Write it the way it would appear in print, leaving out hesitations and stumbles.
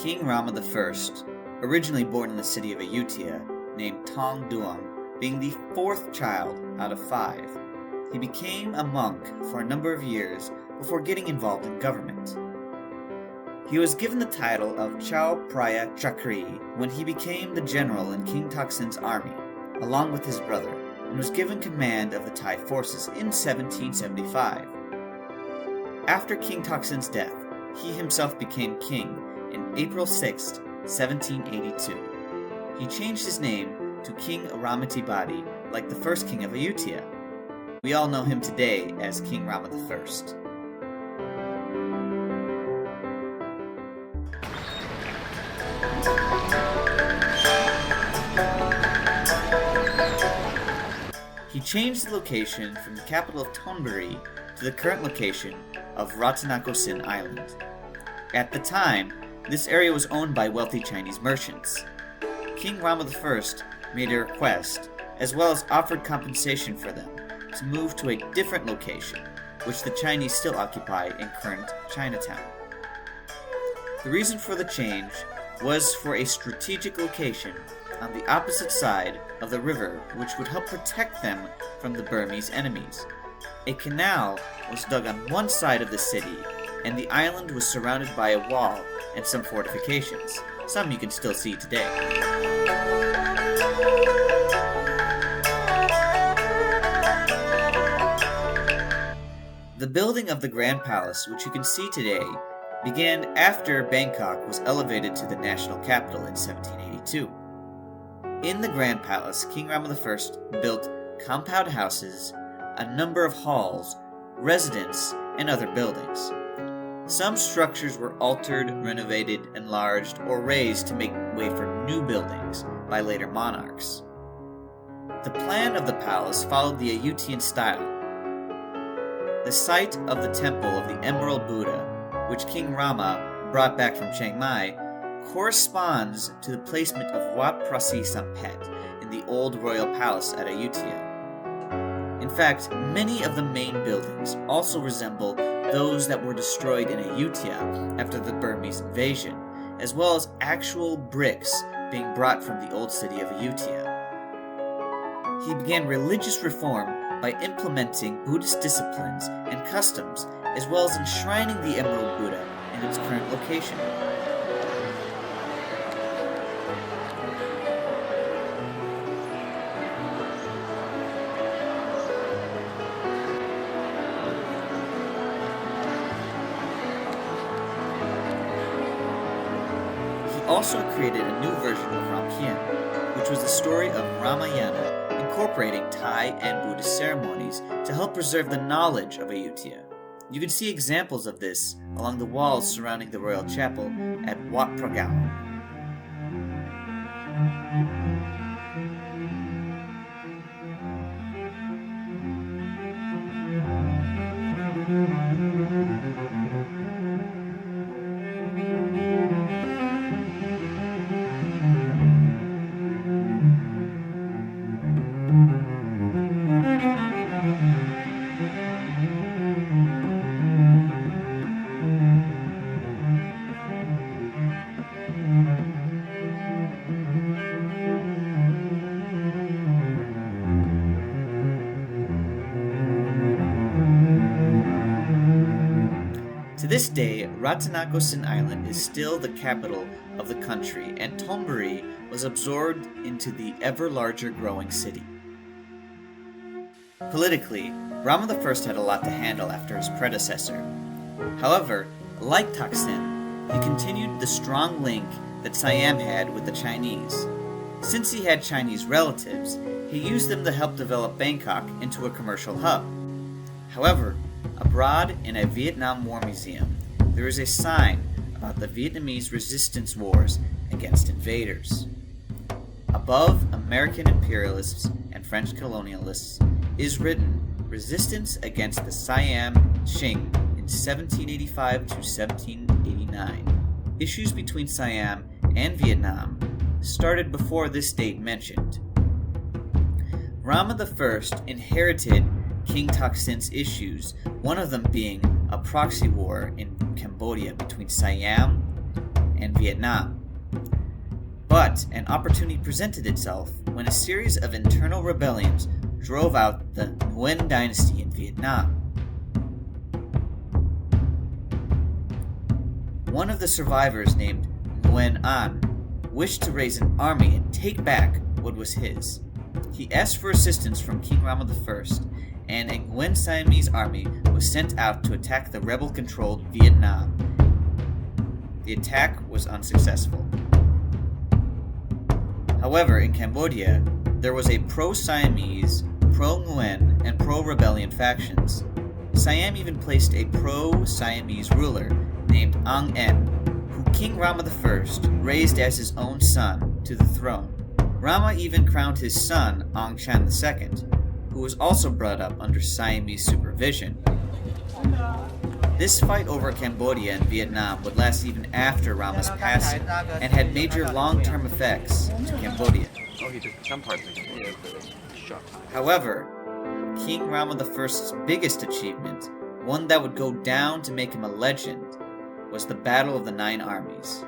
King Rama I, originally born in the city of Ayutthaya, named Tong Duong, being the fourth child out of 5. He became a monk for a number of years before getting involved in government. He was given the title of Chao Phraya Chakri when he became the general in King Taksin's army, along with his brother, and was given command of the Thai forces in 1775. After King Taksin's death, he himself became king in April 6, 1782. He changed his name to King Rama I, like the first king of Ayutthaya. We all know him today as King Rama I. He changed the location from the capital of Thonburi to the current location of Rattanakosin Island. At the time, this area was owned by wealthy Chinese merchants. King Rama I made a request, as well as offered compensation for them, to move to a different location, which the Chinese still occupy in current Chinatown. The reason for the change was for a strategic location on the opposite side of the river, which would help protect them from the Burmese enemies. A canal was dug on one side of the city, and the island was surrounded by a wall and some fortifications. Some you can still see today. The building of the Grand Palace, which you can see today, began after Bangkok was elevated to the national capital in 1782. In the Grand Palace, King Rama I built compound houses, a number of halls, residences, and other buildings. Some structures were altered, renovated, enlarged, or raised to make way for new buildings by later monarchs. The plan of the palace followed the Ayutthayan style. The site of the temple of the Emerald Buddha, which King Rama brought back from Chiang Mai, corresponds to the placement of Wat Prasi Sampet in the old royal palace at Ayutthaya. In fact, many of the main buildings also resemble those that were destroyed in Ayutthaya after the Burmese invasion, as well as actual bricks being brought from the old city of Ayutthaya. He began religious reform by implementing Buddhist disciplines and customs, as well as enshrining the Emerald Buddha in its current location. Also created a new version of Ramayana, which was the story of Ramayana, incorporating Thai and Buddhist ceremonies to help preserve the knowledge of Ayutthaya. You can see examples of this along the walls surrounding the royal chapel at Wat Phra. To this day, Rattanakosin Island is still the capital of the country, and Thonburi was absorbed into the ever larger growing city. Politically, Rama I had a lot to handle after his predecessor. However, like Taksin, he continued the strong link that Siam had with the Chinese. Since he had Chinese relatives, he used them to help develop Bangkok into a commercial hub. However, abroad in a Vietnam War museum, there is a sign about the Vietnamese resistance wars against invaders. Above American imperialists and French colonialists is written Resistance against the Siam Qing in 1785 to 1789. Issues between Siam and Vietnam started before this date mentioned. Rama I inherited King Thaksin's issues, one of them being a proxy war in Cambodia between Siam and Vietnam. But an opportunity presented itself when a series of internal rebellions drove out the Nguyen dynasty in Vietnam. One of the survivors, named Nguyen An, wished to raise an army and take back what was his. He asked for assistance from King Rama I, and a Nguyen Siamese army was sent out to attack the rebel-controlled Vietnam. The attack was unsuccessful. However, in Cambodia, there was a pro-Siamese, pro-Nguyen, and pro-rebellion factions. Siam even placed a pro-Siamese ruler named Ang En, who King Rama I raised as his own son to the throne. Rama even crowned his son Ang Chan II, who was also brought up under Siamese supervision. This fight over Cambodia and Vietnam would last even after Rama's passing and had major long-term effects to Cambodia. However, King Rama I's biggest achievement, one that would go down to make him a legend, was the Battle of the Nine Armies.